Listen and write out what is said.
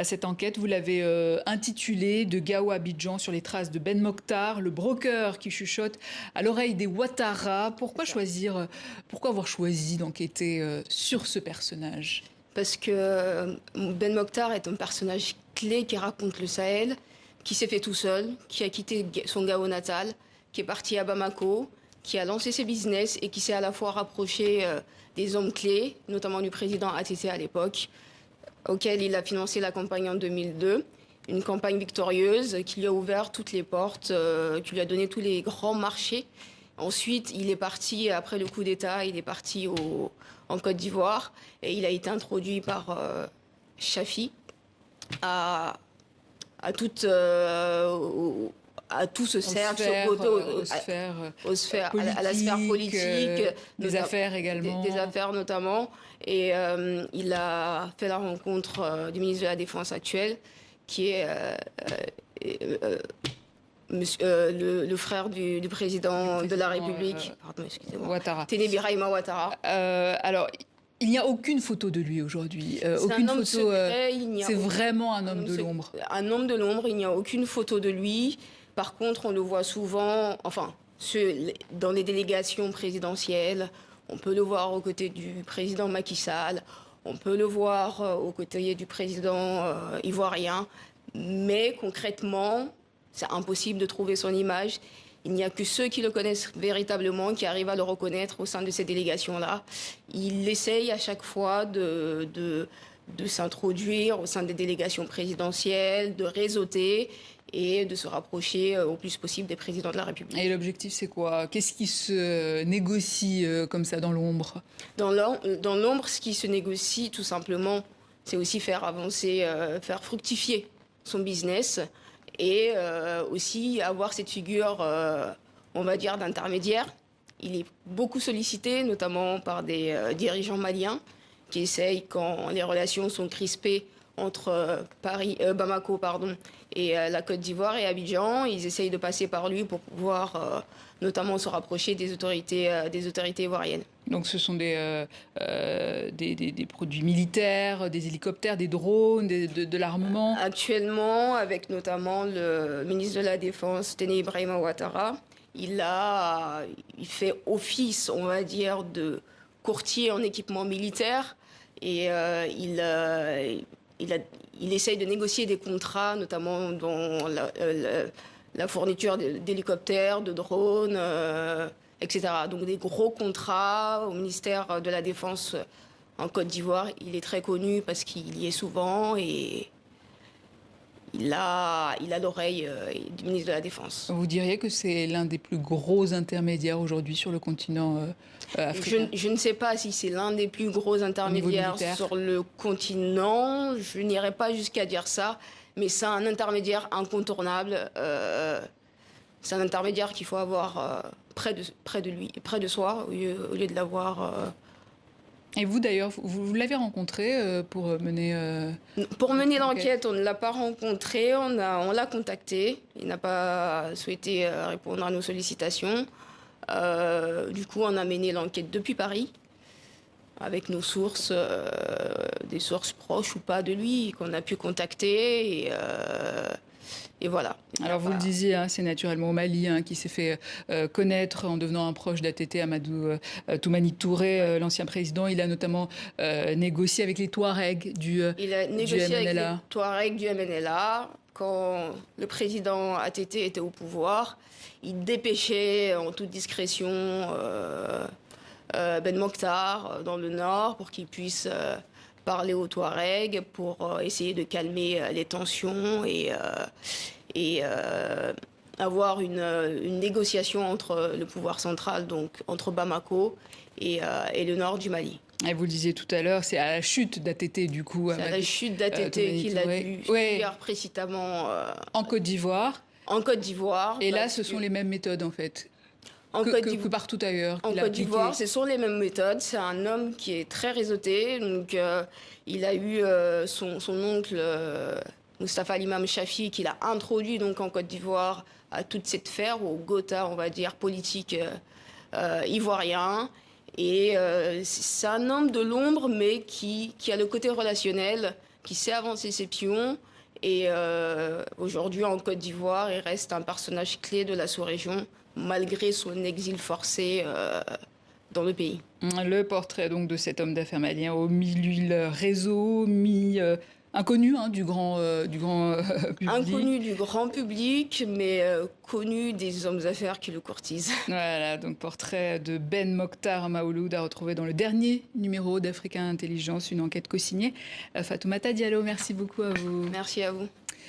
Cette enquête, vous l'avez intitulée « De Gao à Abidjan sur les traces de Ben Mokhtar, le broker qui chuchote à l'oreille des Ouattara ». Pourquoi avoir choisi d'enquêter sur ce personnage? Parce que Ben Mokhtar est un personnage clé qui raconte le Sahel, qui s'est fait tout seul, qui a quitté son Gao natal, qui est parti à Bamako, qui a lancé ses business et qui s'est à la fois rapproché des hommes clés, notamment du président ATT à l'époque, auquel il a financé la campagne en 2002. Une campagne victorieuse qui lui a ouvert toutes les portes, qui lui a donné tous les grands marchés. Ensuite, il est parti, après le coup d'État, il est parti en Côte d'Ivoire et il a été introduit par Chafi à tout ce cercle, à la sphère politique, des affaires également. Des affaires notamment. Et il a fait la rencontre du ministre de la Défense actuel, qui est le frère du président de la République, Ouattara. Téné Birahima Ouattara. Alors, il n'y a aucune photo de lui aujourd'hui. Aucune photo. C'est vraiment un homme de l'ombre. Un homme de l'ombre. Il n'y a aucune photo de lui. Par contre, on le voit souvent, dans les délégations présidentielles. On peut le voir aux côtés du président Macky Sall. On peut le voir aux côtés du président ivoirien. Mais concrètement, c'est impossible de trouver son image. Il n'y a que ceux qui le connaissent véritablement qui arrivent à le reconnaître au sein de ces délégations-là. Il essaye à chaque fois de s'introduire au sein des délégations présidentielles, de réseauter et de se rapprocher au plus possible des présidents de la République. Et l'objectif, c'est quoi? Qu'est-ce qui se négocie comme ça dans l'ombre? Dans l'ombre, ce qui se négocie, tout simplement, c'est aussi faire avancer, faire fructifier son business et aussi avoir cette figure, on va dire, d'intermédiaire. Il est beaucoup sollicité, notamment par des dirigeants maliens qui essayent, quand les relations sont crispées entre Bamako et la Côte d'Ivoire et Abidjan, ils essayent de passer par lui pour pouvoir notamment se rapprocher des autorités ivoiriennes. Donc ce sont des produits militaires, des hélicoptères, des drones, de l'armement. Actuellement, avec notamment le ministre de la Défense, Téné Ibrahima Ouattara, il fait office, on va dire, de courtier en équipement militaire et il essaye de négocier des contrats, notamment dans la fourniture d'hélicoptères, de drones, etc. Donc des gros contrats au ministère de la Défense en Côte d'Ivoire. Il est très connu parce qu'il y est souvent et il a l'oreille du ministre de la Défense. Vous diriez que c'est l'un des plus gros intermédiaires aujourd'hui sur le continent africain? Je ne sais pas si c'est l'un des plus gros intermédiaires sur le continent. Je n'irai pas jusqu'à dire ça, mais c'est un intermédiaire incontournable. C'est un intermédiaire qu'il faut avoir près de lui, près de soi, au lieu de l'avoir... Et vous d'ailleurs, vous l'avez rencontré pour mener... Pour mener l'enquête, on ne l'a pas rencontré, on l'a contacté. Il n'a pas souhaité répondre à nos sollicitations. Du coup, on a mené l'enquête depuis Paris, avec nos sources, des sources proches ou pas de lui, qu'on a pu contacter. Et voilà. Alors vous le disiez, hein, c'est naturellement au Mali qui s'est fait connaître en devenant un proche d'ATT, Amadou Toumani Touré, l'ancien président. Il a notamment négocié avec les Touaregs du MNLA. Il a négocié avec les Touaregs du MNLA. Quand le président ATT était au pouvoir, il dépêchait en toute discrétion Ben Mokhtar dans le nord pour qu'il puisse... parler aux Touaregs pour essayer de calmer les tensions et avoir une négociation entre le pouvoir central, donc entre Bamako et le nord du Mali. Et vous le disiez tout à l'heure, c'est à la chute d'ATT du coup. C'est à la chute d'ATT qu'il a dû fuir précipitamment en Côte d'Ivoire. En Côte d'Ivoire. Et là, ce sont les mêmes méthodes en fait. Que partout ailleurs. En Côte d'Ivoire, ce sont les mêmes méthodes. C'est un homme qui est très réseauté. Donc, il a eu son oncle, Moustapha Limam Chafi, qui l'a introduit donc, en Côte d'Ivoire à toute cette sphère, au Gotha, on va dire, politique ivoirien. Et c'est un homme de l'ombre, mais qui a le côté relationnel, qui sait avancer ses pions. Et aujourd'hui, en Côte d'Ivoire, il reste un personnage clé de la sous-région, malgré son exil forcé dans le pays. Le portrait donc de cet homme d'affaires malien au milieu réseau, inconnu du grand public. Inconnu du grand public, mais connu des hommes d'affaires qui le courtisent. Voilà, donc portrait de Ben Mokhtar Maouloud à retrouver dans le dernier numéro d'Africa Intelligence, une enquête co-signée Fatoumata Diallo. Merci beaucoup à vous. Merci à vous.